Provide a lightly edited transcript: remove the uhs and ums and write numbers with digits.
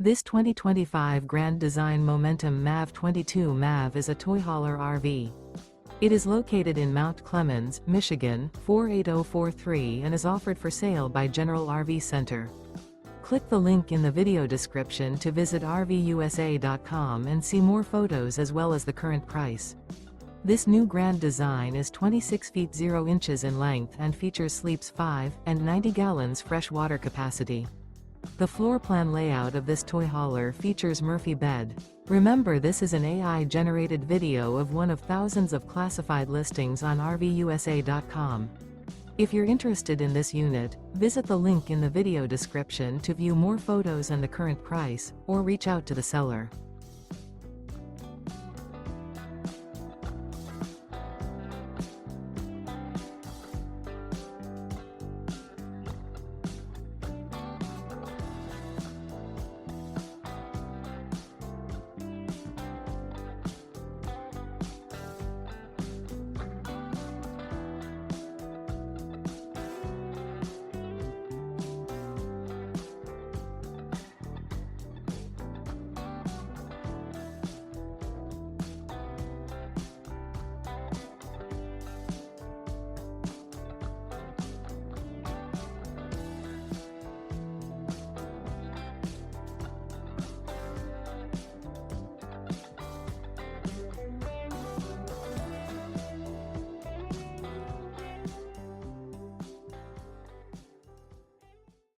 This 2025 Grand Design Momentum MAV 22 MAV is a toy hauler RV. It is located in Mount Clemens, Michigan, 48043 and is offered for sale by General RV Center. Click the link in the video description to visit RVUSA.com and see more photos as well as the current price. This new Grand Design is 26 feet 0 inches in length and features sleeps 5 and 90 gallons fresh water capacity. The floor plan layout of this toy hauler features Murphy bed. Remember, this is an AI-generated video of one of thousands of classified listings on RVUSA.com. If you're interested in this unit, visit the link in the video description to view more photos and the current price, or reach out to the seller.